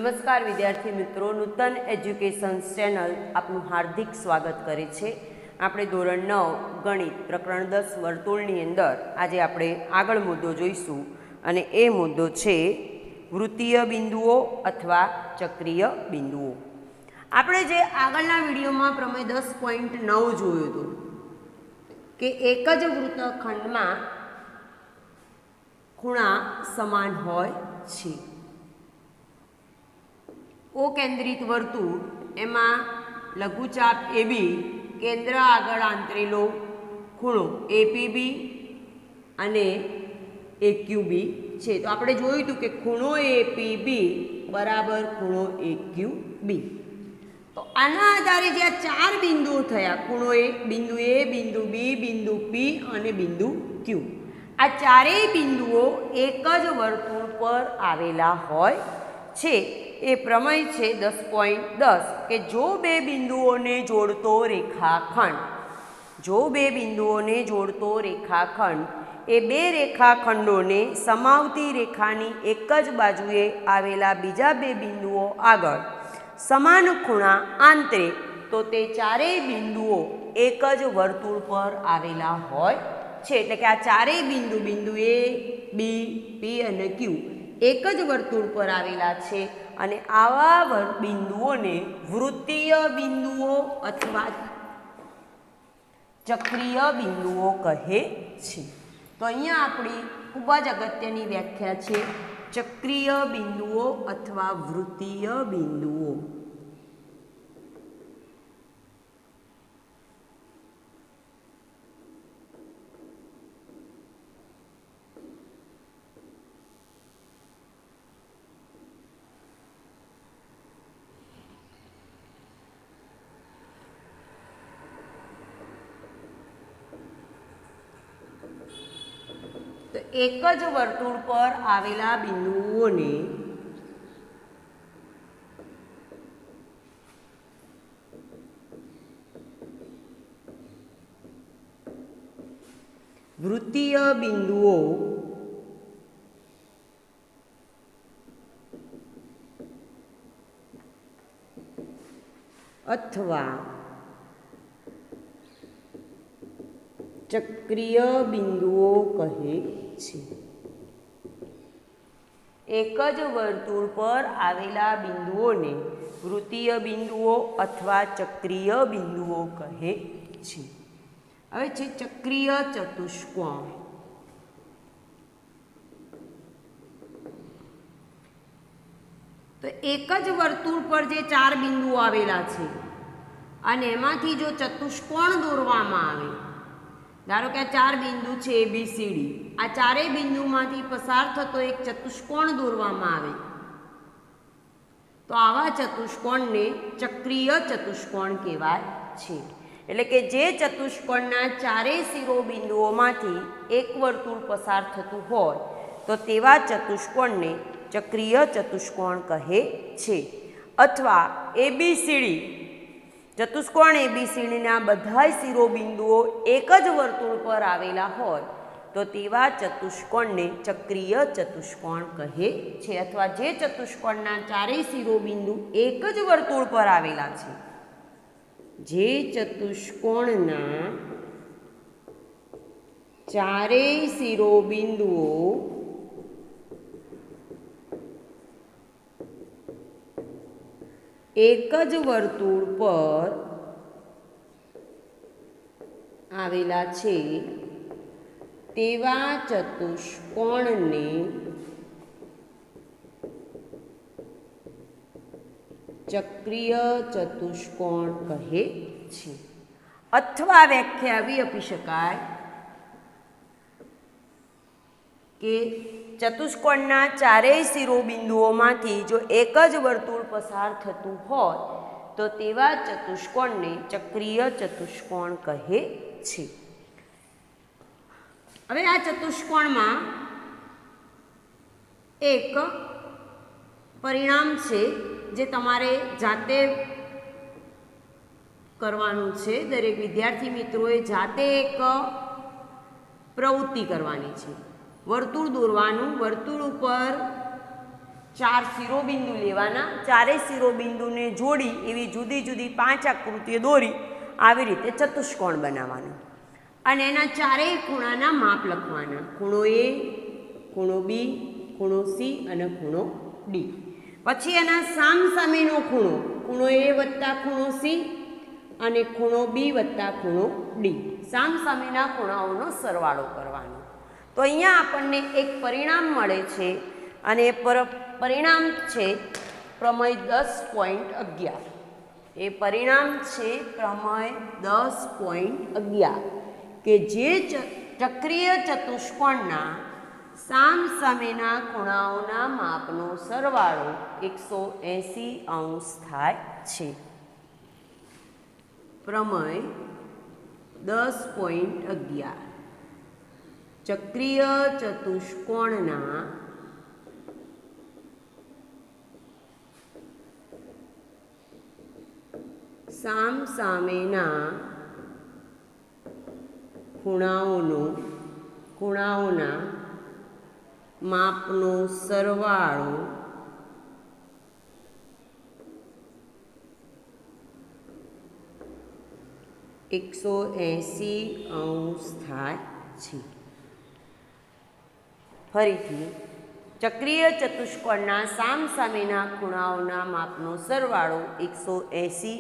नमस्कार विद्यार्थी मित्रों, नूतन एज्युकेशन चेनल आपनु हार्दिक स्वागत करे छे। आपणे धोरण 9 गणित प्रकरण 10 वर्तुळनी अंदर आज आपणे आगळ मुद्दो जोईशुं अने ए मुद्दो छे वृत्तीय बिंदुओ अथवा चक्रीय बिंदुओ। आपणे जे आगळना विडियोमां प्रमेय 10.9 जोयुं हतुं के एक ज वृत्तखंडमां खूणा समान होय छे। ओ केन्द्रित वर्तुळ एमां लघुचाप AB केन्द्र आगळ आंतरेलो खूणो APB अने AQB छे। तो आपणे जोयुं हतुं के खूणो APB बराबर खूणो AQB। तो आना आधारे जे चार बिंदुओ थया खूणो A, बिंदु A, बिंदु B, बिंदु P अने बिंदु Q, आ चारेय बिंदुओ एक ज वर्तुळ पर आवेला होय छे। ए प्रमेय छे 10.10 के जो बे बिंदुओने जोड़तो रेखाखंड, जो बे बिंदुओने जोड़तो रेखाखंड ए बे रेखाखंडोने समावती रेखानी एक ज बाजुए आवेला बीजा बे बिंदुओ आगळ समान खूणा आंतरे तो ते चारेय बिंदुओ एक ज वर्तुळ पर आवेला होय छे। એટલે કે આ ચારેય बिंदु बिंदु A, B, P અને Q एक ज वर्तुळ पर आवेला छे અને આવા બિંદુઓને વૃત્તીય બિંદુઓ અથવા ચક્રીય બિંદુઓ કહે છે। તો અહીંયા આપણી ખૂબ જ અગત્યની વ્યાખ્યા છે ચક્રીય બિંદુઓ અથવા વૃત્તીય બિંદુઓ। तो एक ज वर्तुळ पर आवेला बिंदुओने वृत्तीय बिंदुओ अथवा चक्रीय बिंदुओ कहे छे। एक ज वर्तुळ पर आवेला बिंदुओने वृत्तीय बिंदुओ अथवा चक्रीय बिंदुओ कहे छे। हवे छे चक्रीय चतुष्कोण। तो एक ज वर्तुळ पर जे चार बिंदुओ आवेला छे अने एमांथी जो चतुष्कोण दोरवामां आवे, धारो के चार बिंदु है ABCD, आ चारे बिंदु में पसार थतो एक चतुष्कोण दोरवामां आवे तो आवा चतुष्कोण ने चक्रीय चतुष्कोण कहेवाय छे। एटले के जे चतुष्कोणना चारे शिरोबिंदुओमांथी एक वर्तुळ पसार थतुं होय तो तेवा चतुष्कोण ने चक्रीय चतुष्कोण कहे छे। अथवा ABCD चतुष्कोण ABCD ना बधाय शिरोबिंदुओ एक ज वर्तुळ पर आवेला होय तो तेवा चतुष्कोण ने चक्रीय चतुष्कोण कहे छे। अथवा जे चतुष्कोणना चारेय शिरोबिंदु एक ज वर्तुळ पर आवेला छे, जे चतुष्कोणना चारेय शिरोबिंदुओ एक ज वर्तुळ पर आवेला छे तेवा चतुष्कोणने चक्रीय चतुष्कोण कहे छे। अथवा व्याख्या एवी आपी शकाय के चतुष्कोणना चारेय शिरोबिंदुओमांथी जो एक ज वर्तुळ पसार थतुं होय तो तेवा चतुष्कोणने चक्रीय चतुष्कोण कहे छे। हवे आ चतुष्कोणमां एक परिणाम छे जे तमारे जाते करवानुं छे। दरेक विद्यार्थी मित्रोए जाते एक प्रवृत्ति करवानी छे। वर्तुळ दોરવાનું, વર્તુળ ઉપર 4 શિરોબિંદુ લેવાના, ચારેય શિરોબિંદુને જોડી એવી જુદી જુદી 5 આકૃતિઓ દોરી આવી રીતે ચતુષ્કોણ બનાવવાનો અને એના ચારેય ખૂણાના માપ લખવાના. ખૂણો એ, ખૂણો બી, ખૂણો સી અને ખૂણો ડી. પછી એના સામસામેનો ખૂણો, ખૂણો એ વત્તા ખૂણો સી અને ખૂણો બી વત્તા ખૂણો ડી, સામસામેના ખૂણાઓનો સરવાળો કરવાનો. તો અહીંયા આપણને એક પરિણામ મળે છે અને એ પરિણામ છે પ્રમેય 10.11. એ પરિણામ છે પ્રમેય 10.11 કે જે ચક્રીય ચતુષ્કોણના સામસામેના ખૂણાઓના માપનો સરવાળો 180 થાય છે. પ્રમેય 10.11 ચક્રીય ચતુષ્કોણના સામસામેના ખૂણાઓના માપનો સરવાળો 180 થાય છે. ફરીથી ચક્રીય ચતુષ્કોણના સામસામેના ખૂણાઓના માપનો સરવાળો 180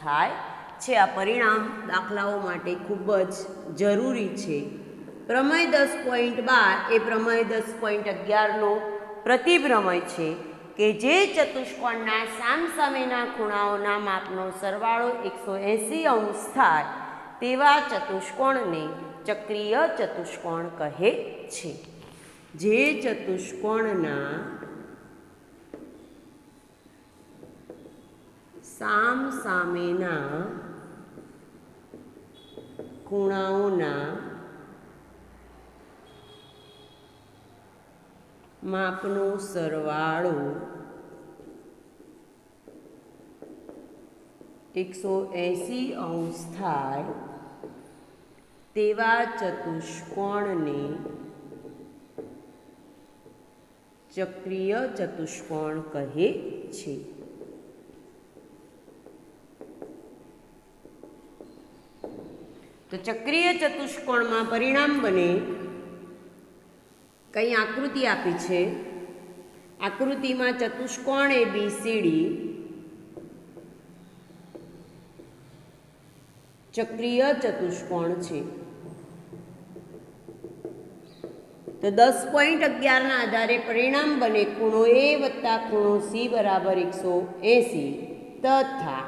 થાય છે. આ પરિણામ દાખલાઓ માટે ખૂબ જ જરૂરી છે. પ્રમેય 10.12 એ પ્રમેય 10.11નો પ્રતિપ્રમેય છે કે જે ચતુષ્કોણના સામસામેના ખૂણાઓના માપનો સરવાળો 180 થાય તેવા ચતુષ્કોણને ચક્રીય ચતુષ્કોણ કહે છે. જે ચતુષ્કોણના સામસામેના ખૂણાઓના માપનો સરવાળો 180 થાય તેવા ચતુષ્કોણને ચક્રીય ચતુષ્કોણ કહે છે. તો ચક્રીય ચતુષ્કોણમાં પરિણામ બને, કઈ આકૃતિ આપી છે, આકૃતિમાં ચતુષ્કોણ ABCD ચક્રીય ચતુષ્કોણ છે. તો 10.11ના આધારે પરિણામ બને ખૂણો એ વત્તા ખૂણો સી બરાબર 180 તથા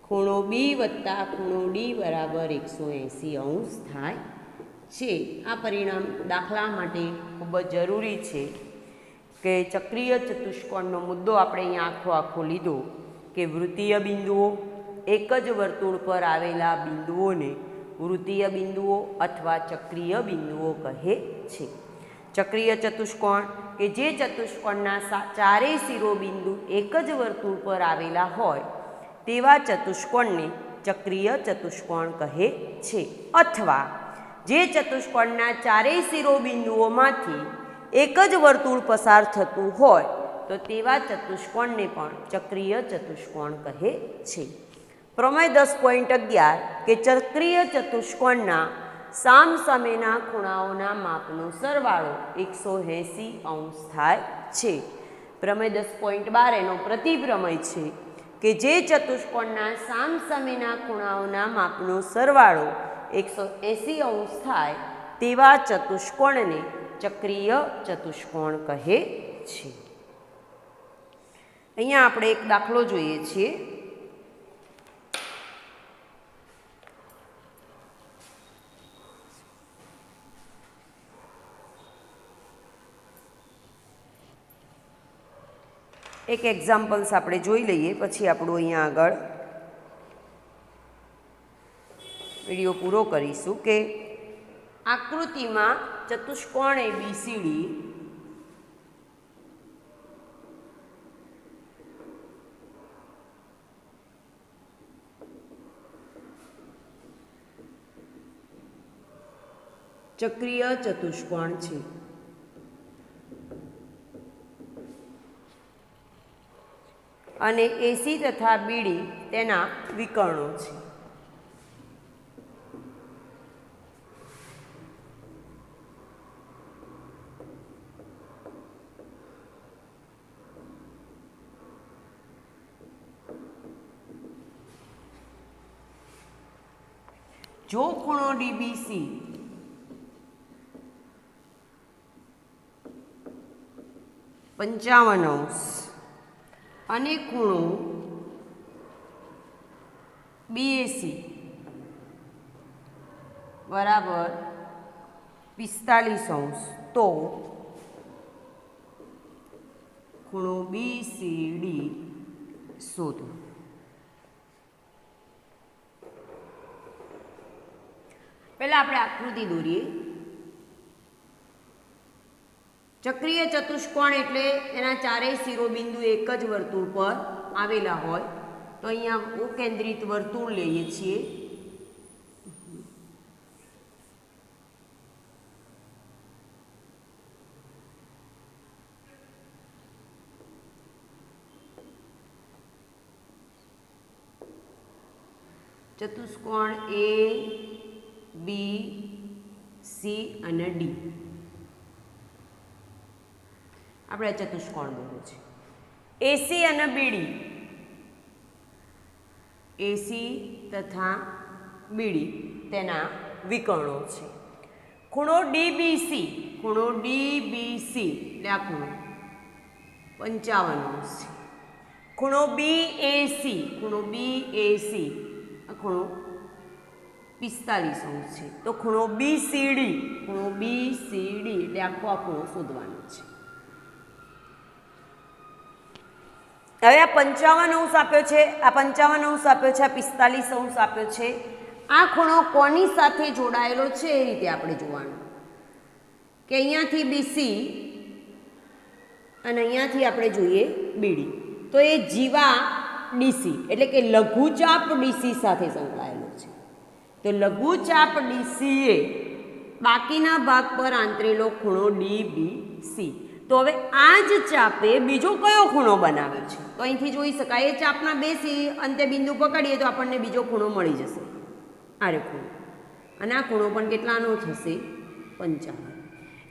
ખૂણો બી વત્તા ખૂણો ડી બરાબર 180 થાય છે. આ પરિણામ દાખલા માટે ખૂબ જ જરૂરી છે કે ચક્રીય ચતુષ્કોણનો મુદ્દો આપણે અહીંયા આખો લીધો કે વૃત્તીય બિંદુઓ, એક જ વર્તુળ પર આવેલા બિંદુઓને વૃત્તીય બિંદુઓ અથવા ચક્રીય બિંદુઓ કહે છે. ચક્રીય ચતુષ્કોણ કે જે ચતુષ્કોણના ચારેય શિરોબિંદુ એક જ વર્તુળ પર આવેલા હોય તેવા ચતુષ્કોણને ચક્રીય ચતુષ્કોણ કહે છે. અથવા જે ચતુષ્કોણના ચારેય શિરોબિંદુઓમાંથી એક જ વર્તુળ પસાર થતું હોય તો તેવા ચતુષ્કોણને પણ ચક્રીય ચતુષ્કોણ કહે છે. પ્રમેય 10.11 કે ચક્રીય ચતુષ્કોણના સામસામેના ખૂણાઓના માપનો સરવાળો 180 થાય છે. પ્રમેય 10.12 એનો પ્રતિપ્રમેય છે કે જે ચતુષ્કોણના સામસામેના ખૂણાઓના માપનો સરવાળો 180 થાય તેવા ચતુષ્કોણને ચક્રીય ચતુષ્કોણ કહે છે. અહીંયા આપણે એક દાખલો જોઈએ છીએ. એક એક્ઝામ્પલ્સ આપણે જોઈ લઈએ, પછી આપણું અહીંયા આગળ વિડીયો પૂરો કરીશું. કે આકૃતિમાં ચતુષ્કોણ ABCD ચક્રીય ચતુષ્કોણ છે. અને એસી તથા બીડી તેના વિકર્ણો છે. જો ખૂણો ડીબીસી $55 અને ખૂણો બીએસી બરાબર 45°, તો ખૂણો બીસીડી શોધો. પહેલા આપણે આકૃતિ દોરીએ. ચક્રીય ચતુષ્કોણ એટલે એના ચારેય શિરોબિંદુ એક જ વર્તુળ પર આવેલા હોય. તો અહીંયા કેન્દ્રિત વર્તુળ લઈએ છીએ. ચતુષ્કોણ એ બી સી અને ડી આપણે ચતુષ્કોણ દોર્યો છે. એસી અને બીડી, એસી તથા બીડી તેના વિકર્ણો છે. ખૂણો ડીબીસી, ખૂણો ડીબીસી એટલે આ ખૂણો 55° છે. ખૂણો બીએસી, ખૂણો બીએસી આ ખૂણો 45° છે. તો ખૂણો બીસીડી, ખૂણો બીસીડી એટલે આખો આ ખૂણો શોધવાનો છે. હવે આ 55° આપ્યો છે, આ 55° આપ્યો છે, આ 45° આપ્યો છે. આ ખૂણો કોની સાથે જોડાયેલો છે એ રીતે આપણે જોવાનું કે અહીંયાથી બીસી અને અહીંયાથી આપણે જોઈએ બીડી, તો એ જીવા ડીસી એટલે કે લઘુચાપ ડીસી સાથે સંકળાયેલો છે. તો લઘુચાપ ડીસી એ બાકીના ભાગ પર આંતરેલો ખૂણો ડીબીસી. તો હવે આ જ ચાપે બીજો કયો ખૂણો બનાવ્યો છે? તો અહીંથી જોઈ શકાય એ ચાપના બે અંતે બિંદુ પકડીએ તો આપણને બીજો ખૂણો મળી જશે. આરે ખૂણો, અને આ ખૂણો પણ કેટલાનો થશે? 55,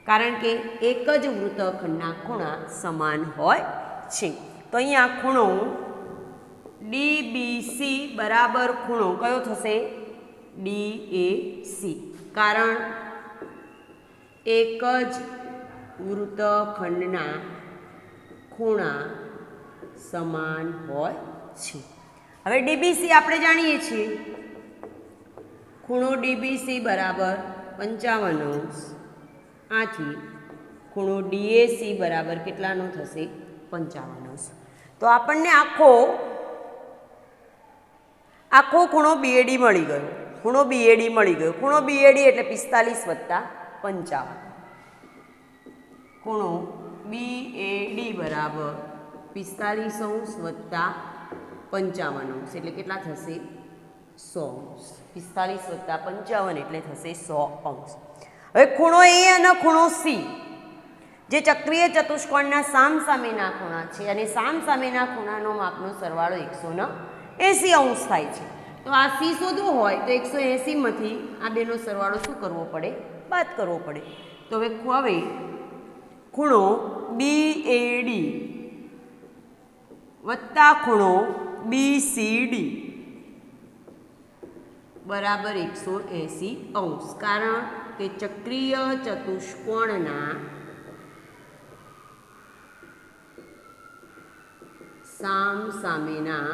કારણ કે એક જ વૃત્તખંડના ખૂણા સમાન હોય છે. તો અહીંયા ખૂણો ડીબીસી બરાબર ખૂણો કયો થશે? ડીએસી, કારણ એક જ વૃત્તખંડના ખૂણા સમાન હોય છે. હવે ડીબીસી આપણે જાણીએ છીએ, ખૂણો ડીબીસી બરાબર 55°. આથી ખૂણો ડીએસી બરાબર કેટલાનો થશે? 55°. તો આપણને આખો ખૂણો બીએડી મળી ગયો. ખૂણો બીએડી મળી ગયો. ખૂણો બીએડી એટલે 45 + 55. ખૂણો બીએડી બરાબર 45° + 55° એટલે કેટલા થશે? 100°. 45 + 55 એટલે થશે 100°. હવે ખૂણો એ અને ખૂણો સી જે ચક્રીય ચતુષ્કોણના સામસામેના ખૂણા છે અને સામસામેના ખૂણાનો માપનો સરવાળો 180° થાય છે. તો આ સી શોધવું હોય તો 180 માંથી આ બેનો સરવાળો શું કરવો પડે? બાદ કરવો પડે. તો હવે ખૂણો બીએડી વત્તા ખૂણો બીસીડી બરાબર 180°, કારણ કે ચક્રીય ચતુષ્કોણના સામસામેના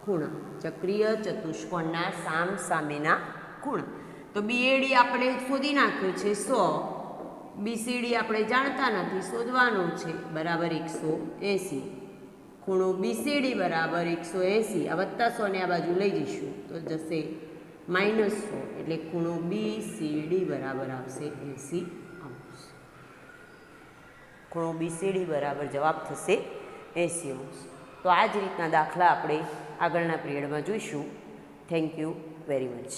ખૂણા, ચક્રીય ચતુષ્કોણના સામસામેના ખૂણા. તો બીએડી આપણે શોધી નાખ્યો છે 100, બીસીડી આપણે જાણતા નથી, શોધવાનું છે, બરાબર 180. ખૂણો બીસીડી બરાબર 180, આ વત્તા 100 ને આ બાજુ લઈ જઈશું તો જશે -100, એટલે ખૂણો બીસીડી બરાબર આવશે 80°. ખૂણો બીસીડી બરાબર જવાબ થશે 80°. તો આ જ રીતના દાખલા આપણે આગળના પિરિયડમાં જોઈશું. Thank you very much.